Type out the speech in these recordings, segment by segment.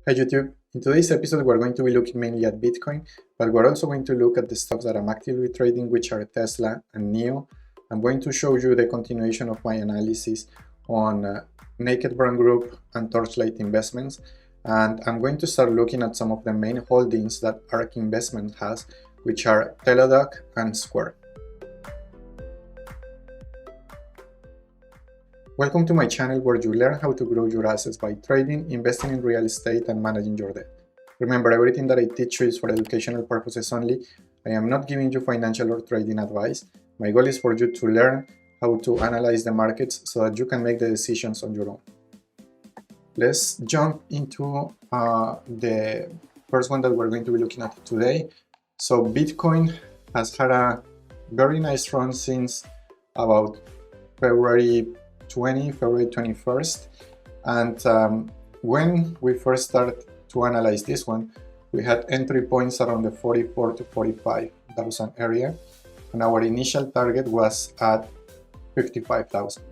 Hi YouTube. In today's episode we're going to be looking mainly at Bitcoin, but we're also going to look at the stocks that I'm actively trading, which are Tesla and NIO. I'm going to show you the continuation of my analysis on Naked Brown Group and Torchlight Investments, and I'm going to start looking at some of the main holdings that ARK Investment has, which are Teladoc and Square. Welcome to my channel where you learn how to grow your assets by trading, investing in real estate, and managing your debt. Remember, everything that I teach you is for educational purposes only. I am not giving you financial or trading advice. My goal is for you to learn how to analyze the markets so that you can make the decisions on your own. Let's jump into the first one that we're going to be looking at today. So Bitcoin has had a very nice run since about February 21st, and when we first started to analyze this one, we had entry points around the 44 to 45,000 area, and our initial target was at 55,000.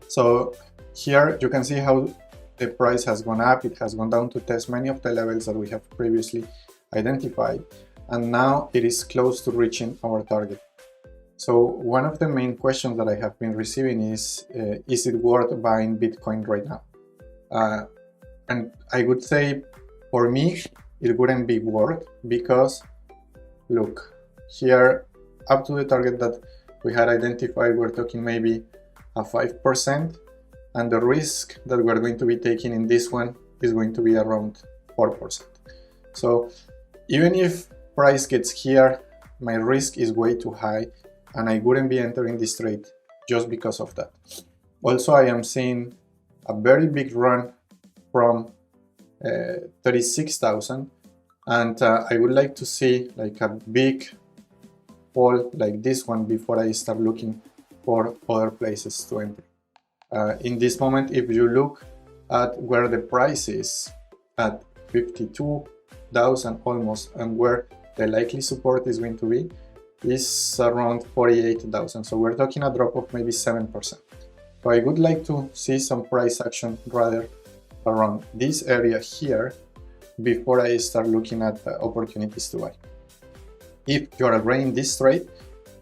So here you can see how the price has gone up. It has gone down to test many of the levels that we have previously identified, and now it is close to reaching our target. So one of the main questions that I have been receiving is it worth buying Bitcoin right now? And I would say, for me, it wouldn't be worth, because look, here up to the target that we had identified, we're talking maybe a 5%, and the risk that we're going to be taking in this one is going to be around 4%. So even if price gets here, my risk is way too high, and I wouldn't be entering this trade just because of that. Also, I am seeing a very big run from 36,000, and I would like to see like a big fall like this one before I start looking for other places to enter. In this moment, if you look at where the price is at 52,000 almost, and where the likely support is going to be, is around 48,000. So we're talking a drop of maybe 7%. So I would like to see some price action rather around this area here before I start looking at opportunities to buy. If you are already in this trade,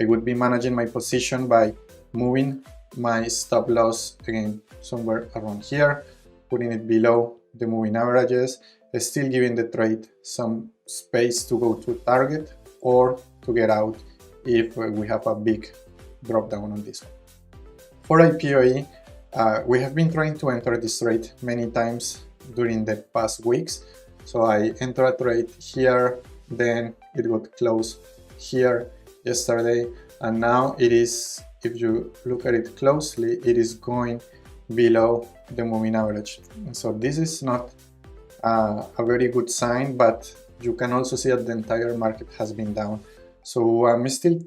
I would be managing my position by moving my stop loss again somewhere around here, putting it below the moving averages, still giving the trade some space to go to target or to get out if we have a big drop down on this one. For IPOE, we have been trying to enter this trade many times during the past weeks. So I entered a trade here, then it got closed here yesterday, and now it is, if you look at it closely, it is going below the moving average. And so this is not a very good sign, but you can also see that the entire market has been down. So I'm still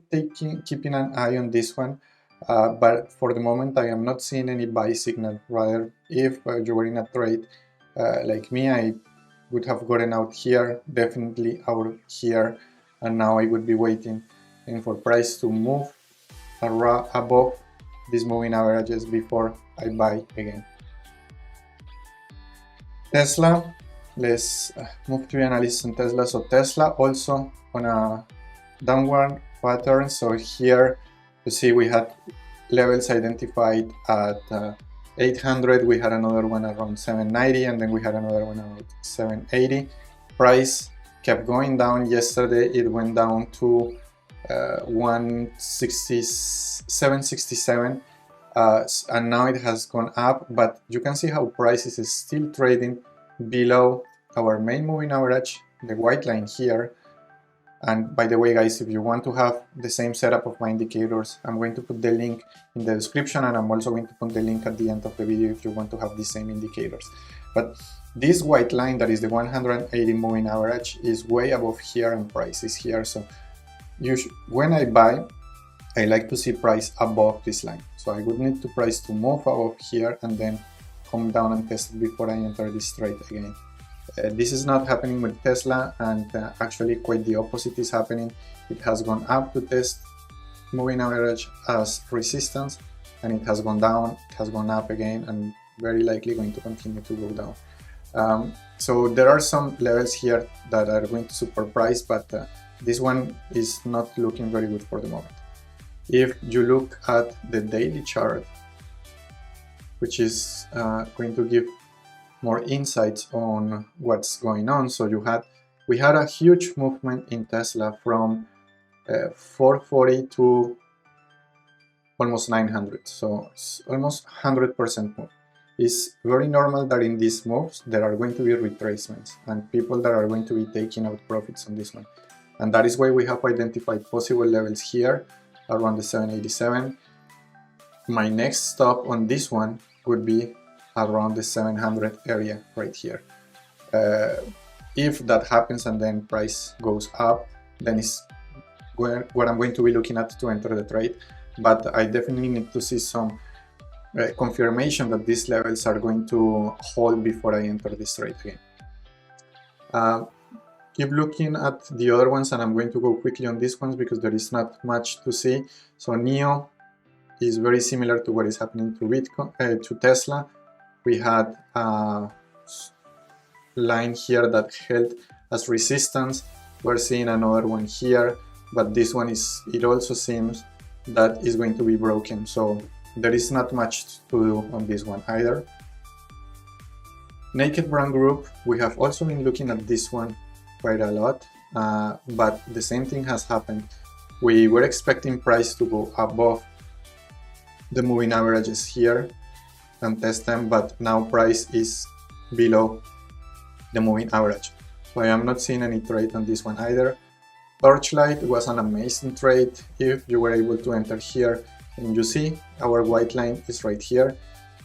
keeping an eye on this one, but for the moment I am not seeing any buy signal. Rather, if you were in a trade like me, I would have gotten out here, definitely out here, and now I would be waiting and for price to move above these moving averages before I buy again. Tesla, let's move to the analysis on Tesla. So Tesla also on a downward pattern. So here you see we had levels identified at 800, we had another one around 790, and then we had another one around 780. Price kept going down. Yesterday it went down to 767, and now it has gone up, but you can see how price is still trading below our main moving average, the white line here. And by the way, guys, if you want to have the same setup of my indicators, I'm going to put the link in the description, and I'm also going to put the link at the end of the video if you want to have the same indicators. But this white line, that is the 180 moving average, is way above here, and price is here. So when I buy, I like to see price above this line. So I would need to price to move above here and then come down and test it before I enter this trade again. This is not happening with Tesla, and actually quite the opposite is happening. It has gone up to test moving average as resistance, and it has gone down, it has gone up again, and very likely going to continue to go down. So there are some levels here that are going to superprice, but this one is not looking very good for the moment. If you look at the daily chart, which is going to give more insights on what's going on. So we had a huge movement in Tesla from 440 to almost 900. So it's almost 100% move. It's very normal that in these moves there are going to be retracements and people that are going to be taking out profits on this one. And that is why we have identified possible levels here around the 787. My next stop on this one would be around the 700 area right here. If that happens and then price goes up, then it's what I'm going to be looking at to enter the trade. But I definitely need to see some confirmation that these levels are going to hold before I enter this trade again. Keep looking at the other ones, and I'm going to go quickly on these ones because there is not much to see. So NIO is very similar to what is happening to Bitcoin, to Tesla. We had a line here that held as resistance. We're seeing another one here, but this one it also seems that is going to be broken. So there is not much to do on this one either. Naked Brand Group, we have also been looking at this one quite a lot, but the same thing has happened. We were expecting price to go above the moving averages here and test them, but now price is below the moving average. So I am not seeing any trade on this one either. Torchlight was an amazing trade. If you were able to enter here, and you see our white line is right here,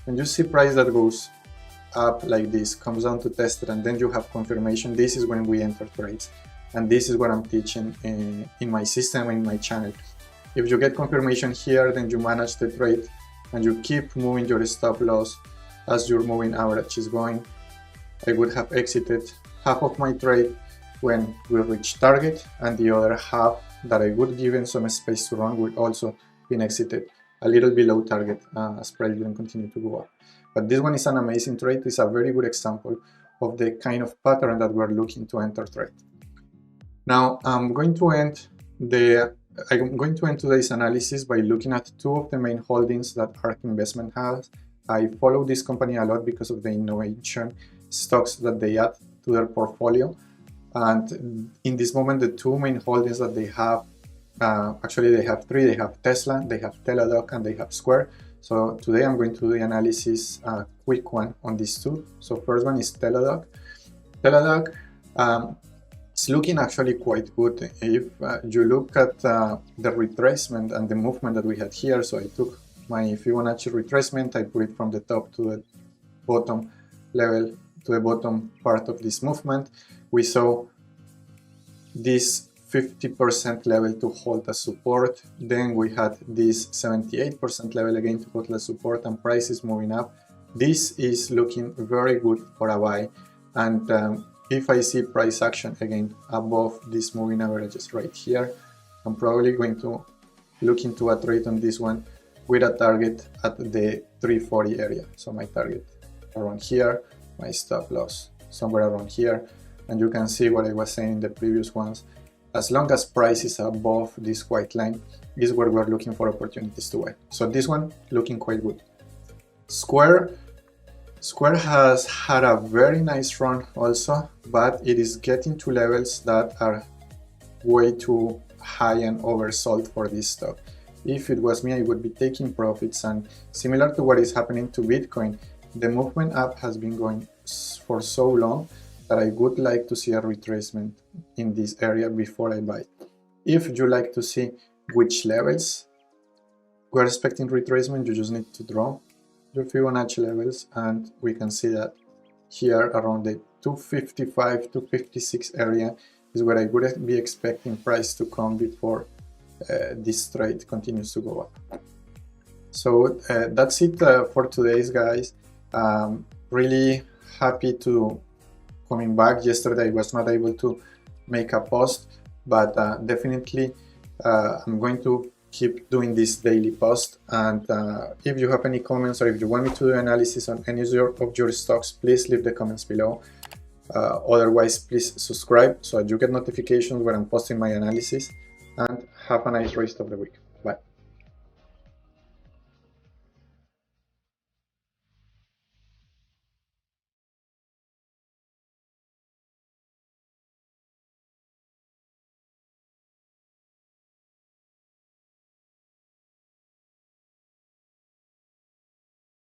and you see price that goes up like this, comes down to test it, and then you have confirmation. This is when we enter trades, and this is what I'm teaching in my system, in my channel. If you get confirmation here, then you manage the trade and you keep moving your stop loss as your moving average is going. I would have exited half of my trade when we reach target, and the other half that I would give in some space to run would also been exited a little below target as price didn't continue to go up. But this one is an amazing trade. It's a very good example of the kind of pattern that we're looking to enter trade. Now I'm going to end today's analysis by looking at two of the main holdings that ARK Investment has. I follow this company a lot because of the innovation stocks that they add to their portfolio. And in this moment, the two main holdings that they have, actually they have three. They have Tesla, they have Teladoc, and they have Square. So today I'm going to do the analysis, quick one on these two. So first one is Teladoc. Teladoc, it's looking actually quite good. If you look at the retracement and the movement that we had here, so I took my Fibonacci retracement, I put it from the top to the bottom level, to the bottom part of this movement. We saw this 50% level to hold as support. Then we had this 78% level again to hold as support, and price is moving up. This is looking very good for a buy. And if I see price action again above these moving averages right here, I'm probably going to look into a trade on this one with a target at the 340 area. So my target around here, my stop loss somewhere around here. And you can see what I was saying in the previous ones. As long as price is above this white line is where we're looking for opportunities to buy. So this one looking quite good. Square has had a very nice run also, but it is getting to levels that are way too high and oversold for this stock. If it was me, I would be taking profits, and similar to what is happening to Bitcoin, the movement up has been going for so long that I would like to see a retracement in this area before I buy. If you like to see which levels we're expecting retracement, you just need to draw your Fibonacci levels, and we can see that here around the 255 to 56 area is where I would be expecting price to come before this trade continues to go up. So that's it for today's, guys. Really happy to coming back. Yesterday I was not able to make a post, but definitely I'm going to keep doing this daily post. And if you have any comments or if you want me to do analysis on any of your stocks, please leave the comments below. Otherwise, please subscribe so that you get notifications when I'm posting my analysis, and have a nice rest of the week. Bye.